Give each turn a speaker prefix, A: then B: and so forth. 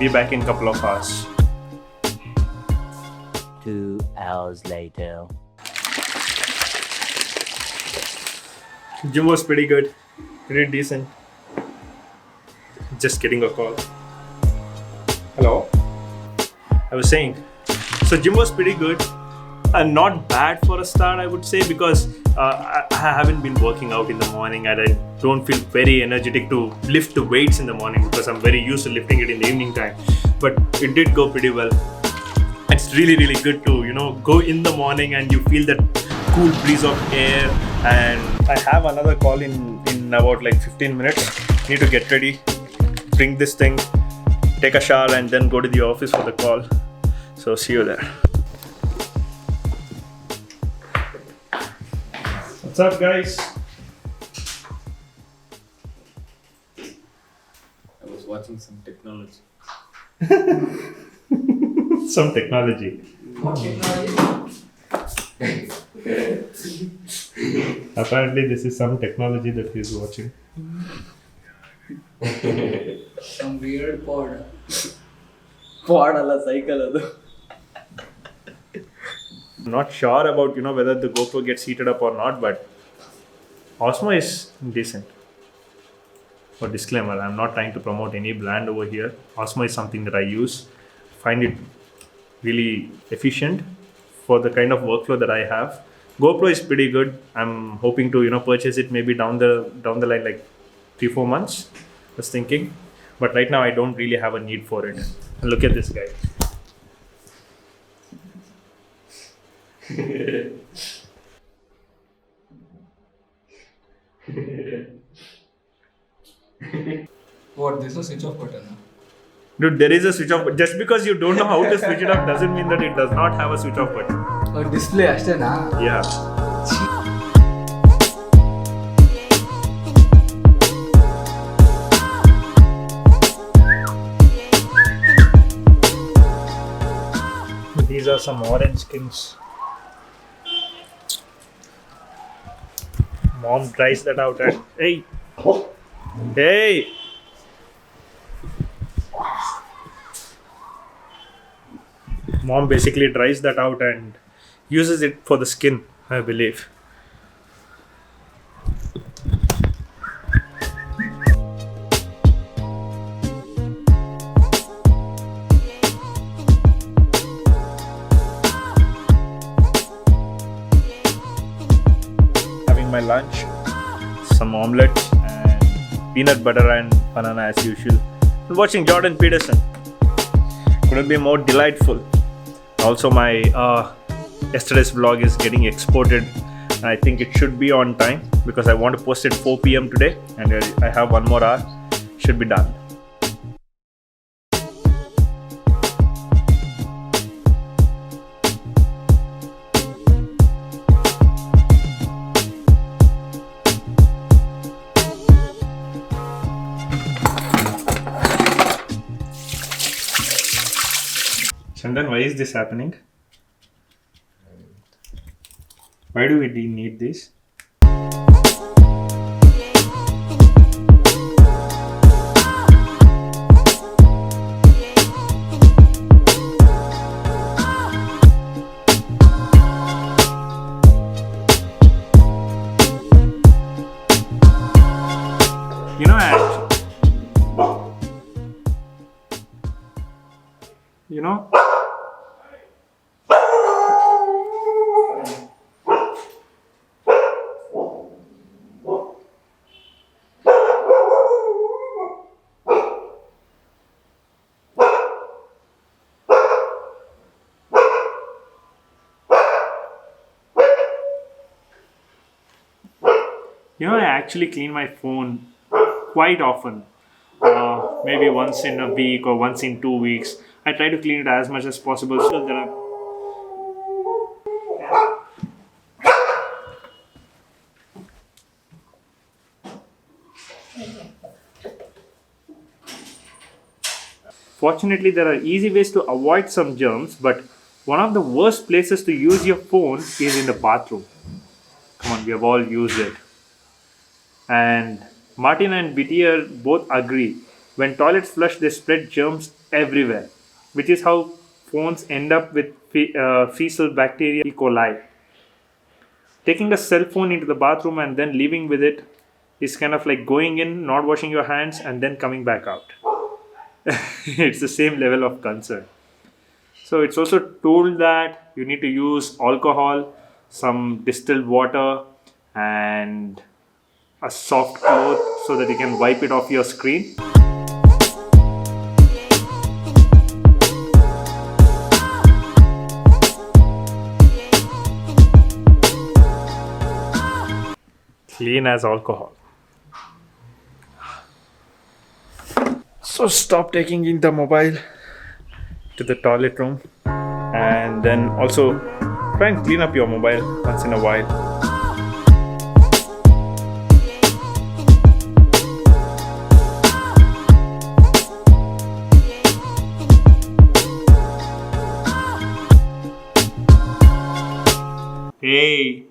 A: Be back in a couple of hours.
B: 2 hours later.
A: Gym was pretty good, pretty decent. Just getting a call. Hello? I was saying, so gym was pretty good. Not bad for a start, I would say, because I haven't been working out in the morning and I don't feel very energetic to lift the weights in the morning because I'm very used to lifting it in the evening time. But it did go pretty well. It's really, really good to, go in the morning and you feel that cool breeze of air. And I have another call in about like 15 minutes. Need to get ready, bring this thing, take a shower and then go to the office for the call. So see you there. What's up, guys?
C: I was watching some technology.
A: Some technology.
D: What technology?
A: Apparently, this is some technology that he's watching.
D: Some weird pod. Pod alla cycle adu.
A: I'm not sure about whether the GoPro gets heated up or not, but Osmo is decent. For disclaimer, I'm not trying to promote any brand over here. Osmo is something that I use. Find it really efficient for the kind of workflow that I have. GoPro is pretty good. I'm hoping to purchase it maybe down the line, like 3-4 months. I was thinking, but right now I don't really have a need for it. And look at this guy.
D: What? There's no switch off button. Huh?
A: Dude, there is a switch off. Just because you don't know how to switch it off doesn't mean that it does not have a switch off button.
D: Or display ಅಷ್ಟೇನಾ?
A: Yeah. These are some orange skins. Mom dries that out and hey! Mom basically dries that out and uses it for the skin, I believe. Having my lunch, some omelette and peanut butter and banana as usual. And watching Jordan Peterson. Couldn't be more delightful. Also, my yesterday's vlog is getting exported. I think it should be on time because I want to post it 4 p.m. today and I have 1 more hour. Should be done. Chandan, why is this happening? Why do we need this? I actually clean my phone quite often. Maybe once in a week or once in 2 weeks. I try to clean it as much as possible. So there are Fortunately, there are easy ways to avoid some germs, but one of the worst places to use your phone is in the bathroom. Come on, we have all used it. And Martin and Whittier both agree. When toilets flush, they spread germs everywhere, which is how phones end up with fecal bacteria E. coli. Taking a cell phone into the bathroom and then leaving with it is kind of like going in, not washing your hands, and then coming back out. It's the same level of concern. So it's also told that you need to use alcohol, some distilled water, and a soft cloth so that you can wipe it off your screen. Clean as alcohol. So stop taking the mobile to the toilet room, and then also try and clean up your mobile once in a while. Hey,